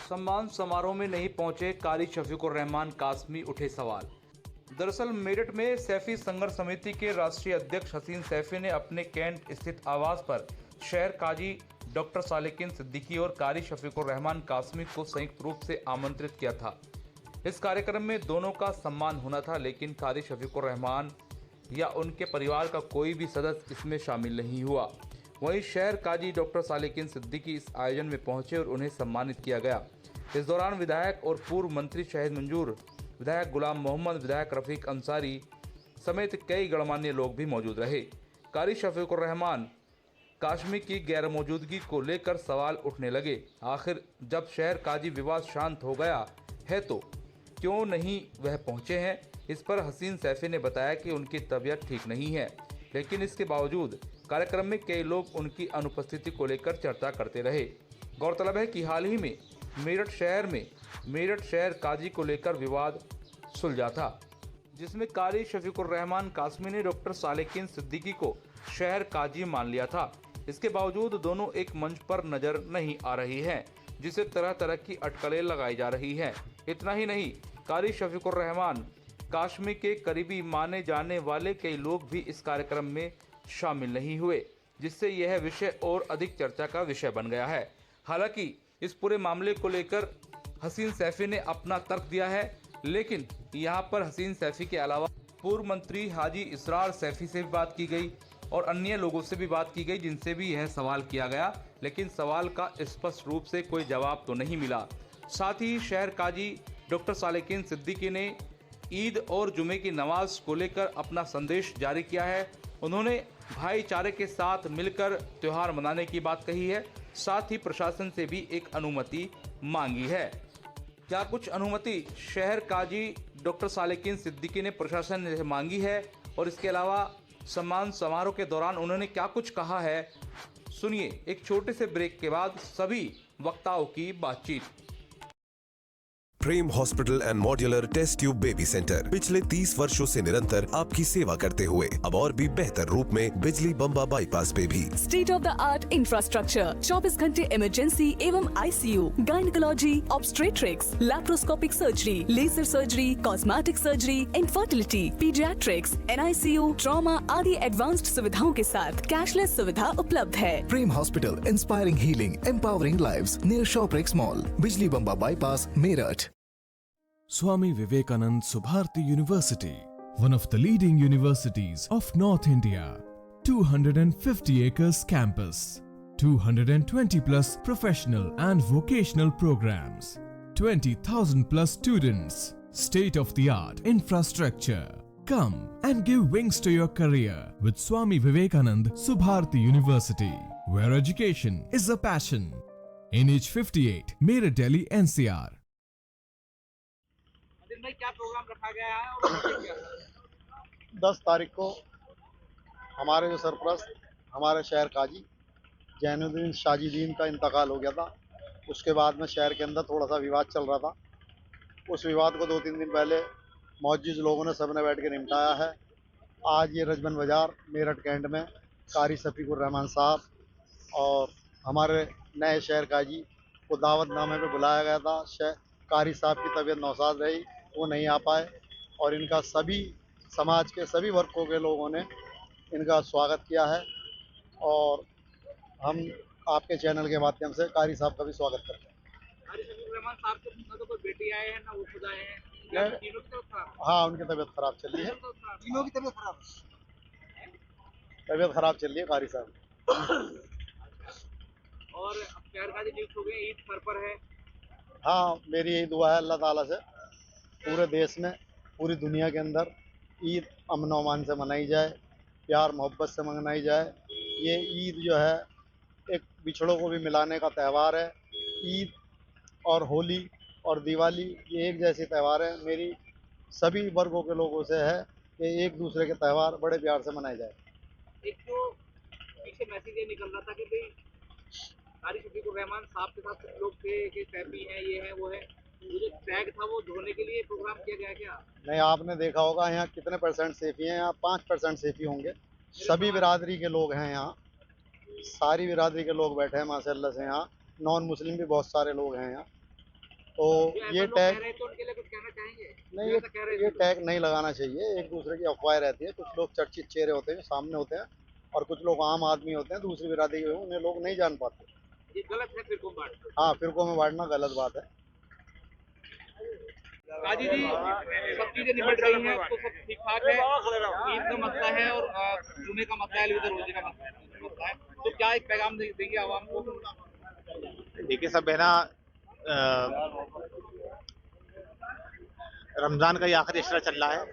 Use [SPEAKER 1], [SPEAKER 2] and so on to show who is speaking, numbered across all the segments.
[SPEAKER 1] सम्मान समारोह में नहीं पहुंचे कारी शफीकुर रहमान कासमी, उठे सवाल। दरअसल मेरठ में सैफी संघर्ष समिति के राष्ट्रीय अध्यक्ष हसीन सैफी ने अपने कैंट स्थित आवास पर शहर काजी डॉक्टर सालेकिन सिद्दीकी और कारी शफीकुर रहमान कासमी को संयुक्त रूप से आमंत्रित किया था। इस कार्यक्रम में दोनों का सम्मान होना था, लेकिन कारी शफीकुर रहमान या उनके परिवार का कोई भी सदस्य इसमें शामिल नहीं हुआ। वहीं शहर काजी डॉक्टर सालेकिन सिद्दीकी इस आयोजन में पहुंचे और उन्हें सम्मानित किया गया। इस दौरान विधायक और पूर्व मंत्री शहीद मंजूर, विधायक गुलाम मोहम्मद, विधायक रफीक अंसारी समेत कई गणमान्य लोग भी मौजूद रहे। कारी शफीकुर रहमान कासमी की गैर मौजूदगी को लेकर सवाल उठने लगे। आखिर जब शहर काजी विवाद शांत हो गया है तो क्यों नहीं वह पहुंचे हैं? इस पर हसीन सैफी ने बताया कि उनकी तबीयत ठीक नहीं है, लेकिन इसके बावजूद कार्यक्रम में कई लोग उनकी अनुपस्थिति को लेकर चर्चा करते रहे। गौरतलब है कि हाल ही में मेरठ शहर काजी को लेकर विवाद सुलझा था, जिसमें कारी शफीकुर रहमान कासमी ने डॉक्टर सालेकिन सिद्दीकी को शहर काजी मान लिया था। इसके बावजूद दोनों एक मंच पर नजर नहीं आ रही हैं, जिसे तरह तरह की अटकलें लगाई जा रही हैं। इतना ही नहीं, कारी शफीकुर रहमान कासमी के करीबी माने जाने वाले कई लोग भी इस कार्यक्रम में शामिल नहीं हुए, जिससे यह विषय और अधिक चर्चा का विषय बन गया है। हालांकि इस पूरे मामले को लेकर हसीन सैफी ने अपना तर्क दिया है, लेकिन यहां पर हसीन सैफी के अलावा पूर्व मंत्री हाजी इसरार सैफी से भी बात की गई और अन्य लोगों से भी बात की गई, जिनसे भी यह सवाल किया गया, लेकिन सवाल का स्पष्ट रूप से कोई जवाब तो नहीं मिला। साथ ही शहर काजी डॉक्टर सालेकिन सिद्दीकी ने ईद और जुमे की नमाज को लेकर अपना संदेश जारी किया है। उन्होंने भाईचारे के साथ मिलकर त्यौहार मनाने की बात कही है। साथ ही प्रशासन से भी एक अनुमति मांगी है। क्या कुछ अनुमति शहर काजी डॉक्टर सालेकिन सिद्दीकी ने प्रशासन से मांगी है और इसके अलावा सम्मान समारोह के दौरान उन्होंने क्या कुछ कहा है, सुनिए एक छोटे से ब्रेक के बाद सभी वक्ताओं की बातचीत।
[SPEAKER 2] Prem Hospital and Modular Test Tube Baby Centre पिछले 30 वर्षों से निरंतर आपकी सेवा करते हुए अब और भी बेहतर रूप में बिजली बम्बा बाईपास पे भी
[SPEAKER 3] state of the art infrastructure, 24 घंटे इमरजेंसी एवं ICU, gynaecology, obstetrics, laparoscopic surgery, laser surgery, cosmetic surgery, infertility, paediatrics, NICU, trauma आदि एडवांस्ड सुविधाओं के साथ कैशलेस सुविधा उपलब्ध है।
[SPEAKER 4] Prem Hospital, inspiring healing, empowering lives, near Shoprix mall, Bijli Bamba bypass, Meerut.
[SPEAKER 5] Swami Vivekanand Subharti University, one of the leading universities of North India. 250 acres campus, 220 plus professional and vocational programs, 20,000 plus students, state of the art infrastructure. Come and give wings to your career with Swami Vivekanand Subharti University, where education is a passion. NH58, Meerut, Delhi, NCR.
[SPEAKER 6] क्या programme रखा गया है और क्या?
[SPEAKER 7] 10 तारीख को हमारे जो सरपरस्त हमारे शहर काजी जैनुद्दीन शाजीदीन का इंतकाल हो गया था। उसके बाद में शहर के अंदर थोड़ा सा विवाद चल रहा था। उस विवाद को 2-3 दिन पहले मौजूद लोगों ने सबने बैठ के निपटाया है। आज ये रजबन बाजार मेरठ कैंट में कारी शफीकुर रहमान साहब और हमारे नए शहर काजी को दावतनामे पे बुलाया गया था। कारी साहब की तबीयत नौसाज रही, वो नहीं आ पाए और इनका सभी समाज के सभी वर्गों के लोगों ने इनका स्वागत किया है और हम आपके चैनल के माध्यम से कारी साहब का भी स्वागत करते हैं।
[SPEAKER 6] कारी शफीकुर रहमान साहब के ना तो कोई बेटी आए हैं ना वो खुद आए हैं, या तीनों की तबीयत खराब?
[SPEAKER 7] हाँ, उनकी तबीयत खराब चल रही है।
[SPEAKER 6] तीनों की तबीयत खराब है।
[SPEAKER 7] तबीयत खराब चल रही है कारी साहब।
[SPEAKER 6] और अब शहर काजी नियुक्त हो गए, ईद सर पर है।
[SPEAKER 7] हाँ, मेरी यही दुआ है अल्लाह ताला से पूरे देश में, पूरी दुनिया के अंदर ईद अमन और अमान से मनाई जाए, प्यार मोहब्बत से मनाई जाए। ये ईद जो है एक बिछड़ों को भी मिलाने का त्यौहार है। ईद और होली और दिवाली ये एक जैसे त्यौहार है। मेरी सभी वर्गों के लोगों से है कि एक दूसरे के त्यौहार बड़े प्यार से मनाए जाए।
[SPEAKER 6] एक तो पीछे मैसेज ये निकल रहा था कि भाई कारी शफीकुर रहमान साहब के साथ कुछ लोग थे कि सैफी हैं, ये है वो है, वो जो टैग था वो धोने के लिए प्रोग्राम किया गया क्या? नहीं, आपने देखा होगा यहाँ कितने % सेफी हैं। यहाँ 5% सेफी होंगे। सभी बिरादरी के लोग हैं यहाँ, सारी बिरादरी के लोग बैठे हैं माशाल्लाह से। यहाँ नॉन मुस्लिम भी बहुत सारे लोग हैं यहाँ।
[SPEAKER 7] तो
[SPEAKER 6] जो ऐसा
[SPEAKER 7] ये
[SPEAKER 6] लोग कह
[SPEAKER 7] टैग
[SPEAKER 6] रहे हैं तो उनके लिए कुछ कहना चाहेंगे?
[SPEAKER 7] नहीं,
[SPEAKER 6] जो ऐसा कह रहे
[SPEAKER 7] ये
[SPEAKER 6] हैं
[SPEAKER 7] टैग नहीं लगाना चाहिए। एक दूसरे की अफवाहें रहती है। कुछ लोग चर्चित चेहरे होते हैं, सामने होते हैं, और कुछ लोग आम आदमी होते हैं, दूसरी बिरादरी के, उन्हें लोग नहीं जान पाते।
[SPEAKER 6] ये गलत है फिर को बात।
[SPEAKER 7] हाँ, फिरकों में बांटना गलत बात है।
[SPEAKER 6] काजी जी, सब चीजें निपट रही हैं तो सब ठीक ठाक है। ईद का मसला है और जुमे का मसला है, अलविदा रोजे का मसला है, तो क्या एक पैगाम देंगे आवाम को?
[SPEAKER 8] देखिए सब है ना, रमजान का ये आखिरी अशरा चल रहा है।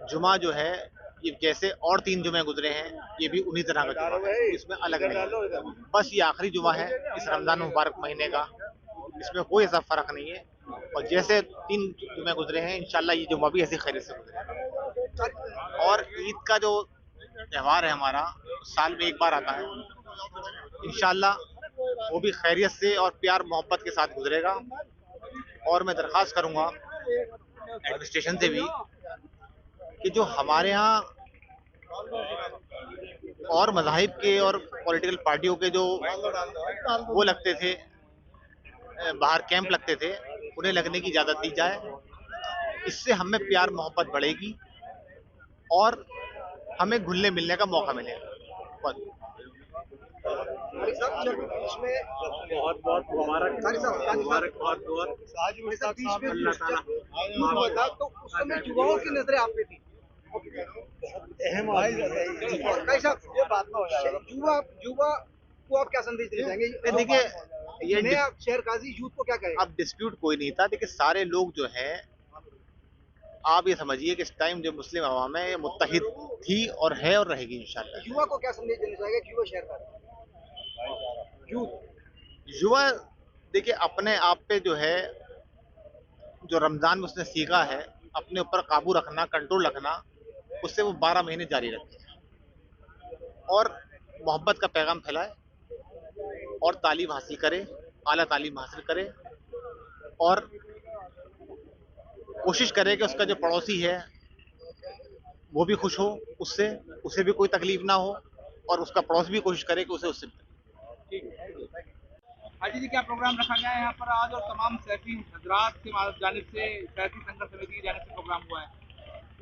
[SPEAKER 8] जुमा जो है ये जैसे और 3 जुमे गुजरे हैं, ये भी उन्हीं तरह का जुमा है, इसमें अलग नहीं। बस ये आखिरी जुमा है इस रमजान मुबारक महीने का, इसमें कोई ऐसा फर्क नहीं है। और जैसे 3 जुमे गुजरे हैं, इंशाल्लाह ये जुमा भी ऐसी खैरियत से गुजरे। और ईद का जो त्यौहार है हमारा, साल में एक बार आता है, इंशाल्लाह वो भी खैरियत से और प्यार मोहब्बत के साथ गुजरेगा। और मैं दरख्वास्त करूंगा एडमिनिस्ट्रेशन से भी कि जो हमारे यहाँ और मज़ाहिब के और पॉलिटिकल पार्टियों के जो वो लगते थे, बाहर कैंप लगते थे, उन्हें लगने की इजाज़त दी जाए। इससे हमें प्यार मोहब्बत बढ़ेगी और हमें घुलने मिलने का मौका मिलेगा।
[SPEAKER 9] बहुत बहुत मुबारक बहुत बहुत।
[SPEAKER 6] तो उस समय युवाओं की नजरें आप पे थी।
[SPEAKER 9] ये बात ना हो जाएगा।
[SPEAKER 6] युवा को आप क्या संदेश देना चाहेंगे?
[SPEAKER 8] देखिए ये
[SPEAKER 6] नया शहर काजी यूथ को क्या कहेगा?
[SPEAKER 8] अब डिस्प्यूट कोई नहीं था। देखिए सारे लोग जो हैं, आप ये समझिए कि इस टाइम जो मुस्लिम अवाम है मुत्तहिद थी और है और रहेगी इंशाल्लाह।
[SPEAKER 6] युवा को क्या संदेश देना चाहेगा? युवा शहर का
[SPEAKER 8] युवा देखिए अपने आप पे जो है, जो रमजान में उसने सीखा है अपने ऊपर काबू रखना, कंट्रोल रखना, उससे वो 12 महीने जारी रखे और मोहब्बत का पैगाम फैलाए और तालीम हासिल करे, आला तालीम हासिल करे और कोशिश करे कि उसका जो पड़ोसी है वो भी खुश हो, उससे उसे भी कोई तकलीफ ना हो और उसका पड़ोसी भी कोशिश करे कि उसे उससे।
[SPEAKER 6] हाजी जी, क्या प्रोग्राम रखा गया है यहाँ पर आज और तमाम सैफी हजरात की जानिब से, सैफी संघर्ष समिति की जानिब से प्रोग्राम हुआ है?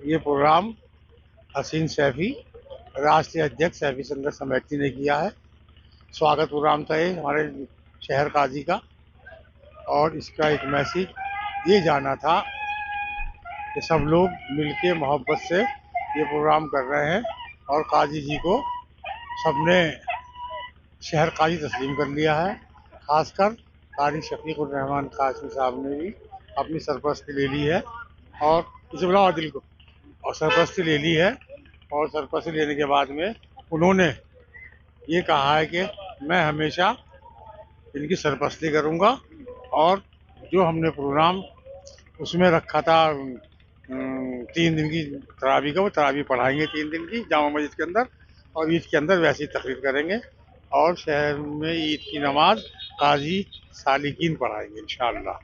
[SPEAKER 7] ये प्रोग्राम हसीन सैफी राष्ट्रीय अध्यक्ष सैफी संघर्ष समिति ने किया है। स्वागत प्रोग्राम था ये हमारे शहर काजी का, और इसका एक मैसेज ये जाना था कि सब लोग मिलके मोहब्बत से ये प्रोग्राम कर रहे हैं और काजी जी को सबने शहर काजी तस्लीम कर लिया है। खासकर कारी शफीकुर रहमान कासमी साहब ने भी अपनी सरपरस्ती ले ली है और इसे बुलाओ दिल को, और सरपरस्ती ले ली है। और सरपरस्ती लेने के बाद में उन्होंने ये कहा है कि मैं हमेशा इनकी सरपरस्ती करूंगा और जो हमने प्रोग्राम उसमें रखा था 3 दिन की तरावी का, वो तरावी पढ़ाएंगे 3 दिन की जामा मस्जिद के अंदर, और ईद के अंदर वैसी तकरीर करेंगे और शहर में ईद की नमाज काजी सालिकीन पढ़ाएंगे इंशाअल्लाह।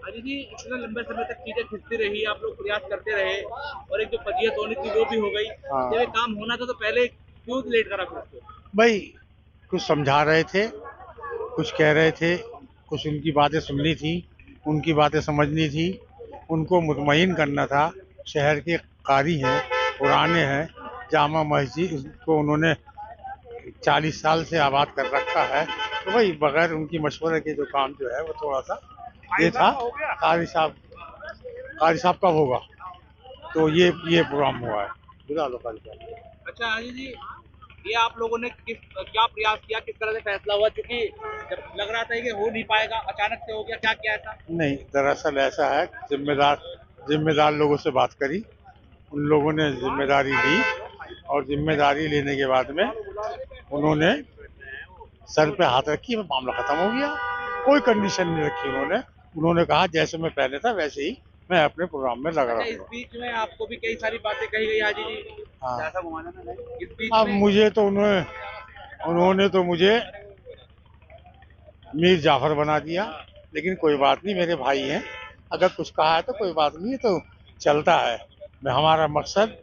[SPEAKER 6] हाजी जी, इतना लंबे समय तक चीजें खिंचती रही, आप लोग प्रयास करते रहे और एक जो फजीयत होनी थी वो भी हो गई।
[SPEAKER 7] हाँ।
[SPEAKER 6] जब ये काम होना था तो पहले क्यों लेट करा फिर उसको?
[SPEAKER 7] भाई कुछ समझा रहे थे, कुछ कह रहे थे, कुछ उनकी बातें सुननी थी, उनकी बातें समझनी थी, उनको मुतमईन करना था। शहर के कारी हैं, पुराने हैं, जामा मस्जिद उसको उन्होंने 40 साल से आबाद कर रखा है, तो भाई बगैर उनकी मशवरे के जो काम जो है वो थोड़ा सा ये था। कारी साहब कब होगा, तो ये प्रोग्राम हुआ है। बुला लो कारी साहब।
[SPEAKER 6] अच्छा हाजी जी, ये आप लोगों ने क्या प्रयास किया, किस तरह से फैसला हुआ? क्योंकि जब लग रहा था कि हो नहीं पाएगा, अचानक से हो गया, क्या किया ऐसा?
[SPEAKER 7] नहीं, दरअसल ऐसा है, जिम्मेदार लोगों से बात करी, उन लोगों ने जिम्मेदारी ली और जिम्मेदारी लेने के बाद में उन्होंने सर पे हाथ रखी, मामला खत्म हो गया। कोई कंडीशन नहीं रखी उन्होंने कहा जैसे मैं पहले था वैसे ही मैं अपने प्रोग्राम में लगा रहा
[SPEAKER 6] इस बीच में आपको भी कई सारी बातें कही गई हाजी जी।
[SPEAKER 7] हाँ।
[SPEAKER 6] इस बीच
[SPEAKER 7] अब
[SPEAKER 6] में
[SPEAKER 7] मुझे तो उन्होंने तो मुझे मीर जाफर बना दिया, लेकिन कोई बात नहीं, मेरे भाई हैं, अगर कुछ कहा है तो कोई बात नहीं, तो चलता है। हमारा मकसद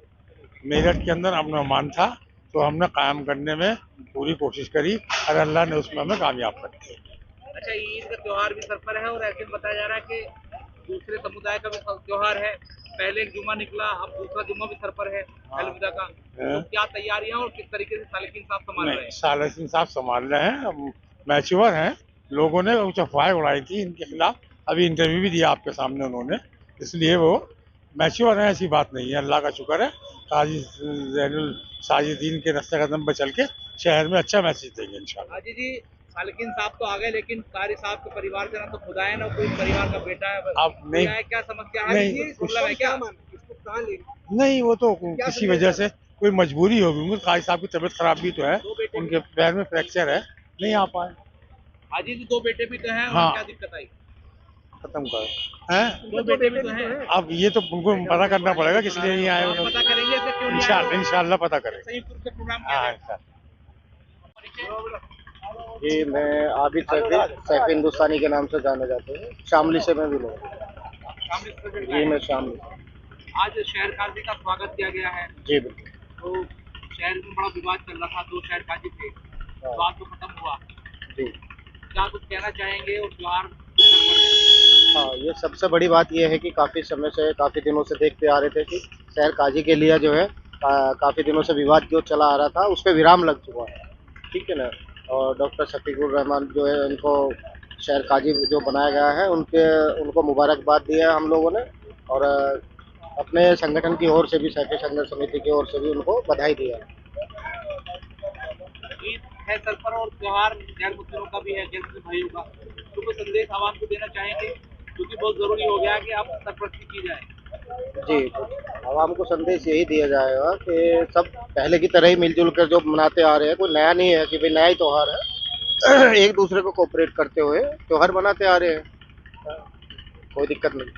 [SPEAKER 7] मेरठ के अंदर अमन अमान था, तो हमने कायम करने में पूरी कोशिश करी और अल्लाह ने उसमें हमें कामयाब कर दिया।
[SPEAKER 6] अच्छा, ईद का त्योहार भी सर पर है और ऐसे बताया जा रहा है कि दूसरे समुदाय का भी त्योहार है। पहले एक जुम्मा निकला, अब दूसरा जुम्मा भी सर पर है अलविदा का। तो क्या तैयारियां और किस तरीके से सालिकीन साहब संभाल रहे हैं?
[SPEAKER 10] सालिकीन साहब संभाल रहे हैं, मैच्योर हैं। लोगों ने कुछ अफवाहें उड़ाई थी इनके खिलाफ, अभी इंटरव्यू भी दिया आपके सामने उन्होंने, इसलिए वो मैच्योर है, ऐसी बात नहीं है। अल्लाह का शुक्र है, काजी ज़ैनुल साजिदीन के रास्ते कदम पर चल के शहर में अच्छा मैसेज देंगे इंशाल्लाह।
[SPEAKER 6] हाजी जी, सालिकीन साहब तो आ गए, लेकिन कारी साहब के परिवार से ना तो खुदा है ना कोई परिवार का बेटा है।
[SPEAKER 10] अब नहीं,
[SPEAKER 6] है क्या समस्या है?
[SPEAKER 10] नहीं,
[SPEAKER 6] मतलब है क्या?
[SPEAKER 10] नहीं, वो तो किसी वजह से कोई मजबूरी होगी उनको। काजी साहब की तबीयत खराब भी तो है, उनके पैर में फ्रैक्चर है, नहीं आ पाए।
[SPEAKER 6] हाजी जी, 2 बेटे भी तो हैं,
[SPEAKER 10] हाँ।
[SPEAKER 6] और क्या दिक्कत आई?
[SPEAKER 10] खत्म कर हैं,
[SPEAKER 6] 2 बेटे भी तो हैं।
[SPEAKER 10] अब ये तो उनको पता करना पड़ेगा किस लिए नहीं आए
[SPEAKER 6] आप
[SPEAKER 10] उन्होंने।
[SPEAKER 6] पता करेंगे ऐसे क्यों नहीं आए?
[SPEAKER 10] इंशाल्लाह पता करेंगे।
[SPEAKER 6] संयुक्त रूप से प्रोग्राम किया
[SPEAKER 10] हाँ,
[SPEAKER 6] गया।
[SPEAKER 7] जी, मैं आबिद सैफी हिंदुस्तानी के नाम से जाने जाते हैं। शामली से मैं भी लोग।
[SPEAKER 6] शामिल कर
[SPEAKER 7] जी, मैं शामली।
[SPEAKER 6] आज शहर काजी का स्वागत किया गया है।
[SPEAKER 7] जी बिल्कुल।
[SPEAKER 6] तो शहर में बड़ा विवाद चल रहा था, 2 शहर काजी थे, विवाद तो खत्म हुआ।
[SPEAKER 7] जी
[SPEAKER 6] क्या कुछ कहना चाहेंगे और त्योहार?
[SPEAKER 7] हाँ, ये सबसे बड़ी बात ये है कि काफ़ी समय से, काफ़ी दिनों से देखते आ रहे थे कि शहर काजी के लिए जो है काफ़ी दिनों से विवाद जो चला आ रहा था उस पर विराम लग चुका है, ठीक है ना। और डॉक्टर शफीकुर रहमान जो है, उनको शहर काजी जो बनाया गया है, उनको मुबारकबाद दिया है हम लोगों ने, और अपने संगठन की ओर से भी, सैफी संघर्ष समिति की ओर से भी उनको बधाई दिया है।
[SPEAKER 6] ईद है सर पर और त्योहार गैर मुस्लिमों का भी है, गैर मुस्लिम भाइयों का। तो कोई संदेश आवाम को देना चाहेंगे, क्योंकि बहुत जरूरी हो गया है कि आप सरपरस्ती की जाए।
[SPEAKER 7] जी, आवाम को संदेश यही दिया जाएगा कि सब पहले की तरह ही मिलजुल कर जो मनाते आ रहे हैं, कोई नया नहीं है कि भाई नया ही त्यौहार है। एक दूसरे को कोऑपरेट करते हुए त्यौहार मनाते आ रहे हैं, कोई दिक्कत नहीं।